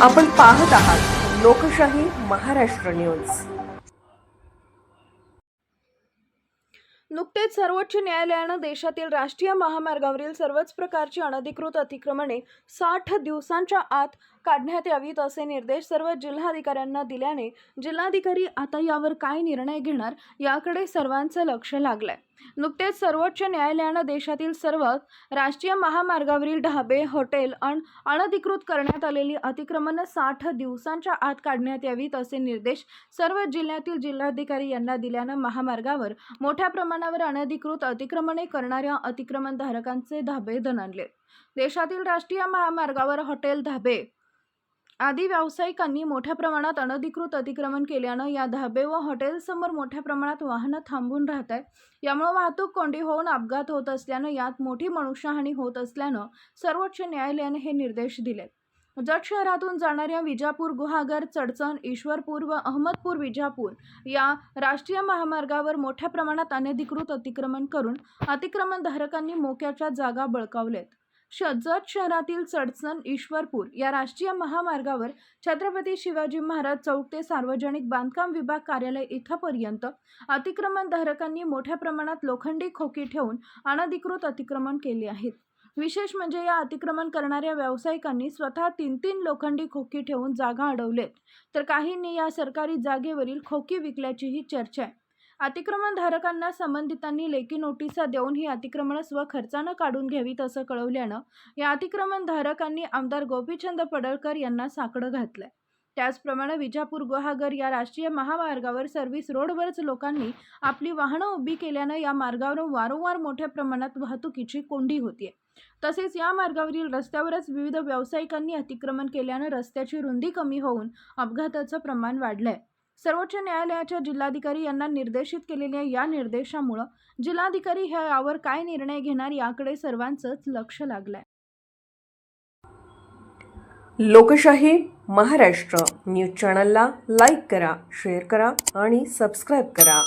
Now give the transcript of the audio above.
आपण पाहत आहात लोकशाही महाराष्ट्र न्यूज। नुकतेच सर्वोच्च न्यायालयानं देशातील राष्ट्रीय महामार्गावरील सर्वच प्रकारची अनधिकृत अतिक्रमणे 60 दिवसांच्या आत काढण्यात यावीत असे निर्देश सर्व जिल्हाधिकाऱ्यांना दिल्याने जिल्हाधिकारी आता यावर काय निर्णय घेणार याकडे सर्वांचं लक्ष लागलंय। नुकतेच सर्वोच्च न्यायालयानं देशातील सर्व राष्ट्रीय महामार्गावरील ढाबे, हॉटेल आणि अनधिकृत करण्यात आलेली अतिक्रमणे 60 दिवसांच्या आत काढण्यात यावीत असे निर्देश सर्व जिल्ह्यातील जिल्हाधिकारी यांना दिल्यानं महामार्गावर मोठ्या प्रमाणावर अनधिकृत अतिक्रमणे करणाऱ्या अतिक्रमणधारकांचे धाबे दणाणले। देशातील राष्ट्रीय महामार्गावर हॉटेल, धाबे आदी व्यावसायिकांनी मोठ्या प्रमाणात अनधिकृत अतिक्रमण केल्यानं या धाबे व हॉटेलसमोर मोठ्या प्रमाणात वाहनं थांबून राहत आहेत। यामुळे वाहतूक कोंडी होऊन अपघात होत असल्यानं यात मोठी मनुष्यहानी होत असल्यानं सर्वोच्च न्यायालयाने हे निर्देश दिले। जत शहरातून जाणाऱ्या विजापूर, गुहागर, चडचण, ईश्वरपूर व अहमदपूर विजापूर या राष्ट्रीय महामार्गावर मोठ्या प्रमाणात अनधिकृत अतिक्रमण करून अतिक्रमणधारकांनी मोक्याच्या जागा बळकावलेत। जत शहरातील चडचण, ईश्वरपूर या राष्ट्रीय महामार्गावर छत्रपती शिवाजी महाराज चौक ते सार्वजनिक बांधकाम विभाग कार्यालय इथपर्यंत अतिक्रमणधारकांनी मोठ्या प्रमाणात लोखंडी खोकी ठेवून अनधिकृत अतिक्रमण केले आहेत। विशेष म्हणजे या अतिक्रमण करणाऱ्या व्यावसायिकांनी स्वतः 3-3 लोखंडी खोकी ठेवून जागा अडवलेत, तर काहींनी या सरकारी जागेवरील खोकी विकल्याचीही चर्चा आहे। अतिक्रमणधारकांना संबंधितांनी लेखी नोटिसा देऊन ही अतिक्रमणं स्वखर्चानं काढून घ्यावीत असं कळवल्यानं या अतिक्रमणधारकांनी आमदार गोपीचंद पडळकर यांना साकडं घातलंय। त्याचप्रमाणे विजापूर, गुहागर या राष्ट्रीय महामार्गावर सर्व्हिस रोडवरच लोकांनी आपली वाहनं उभी केल्यानं या मार्गावर वारंवार मोठ्या प्रमाणात वाहतुकीची कोंडी होतीये। तसेच या मार्गावरील रस्त्यावरच विविध व्यावसायिकांनी अतिक्रमण केल्यानं रस्त्याची रुंदी कमी होऊन अपघाताचं प्रमाण वाढलंय। सर्वोच्च न्यायालयाच्या जिल्हाधिकारी यांना निर्देशित केलेल्या या निर्देशामुळे जिल्हाधिकारी यावर काय निर्णय घेणार याकडे सर्वांचंच लक्ष लागलंय। लोकशाही महाराष्ट्र न्यूज चॅनलला लाईक करा, शेअर करा आणि सबस्क्राईब करा।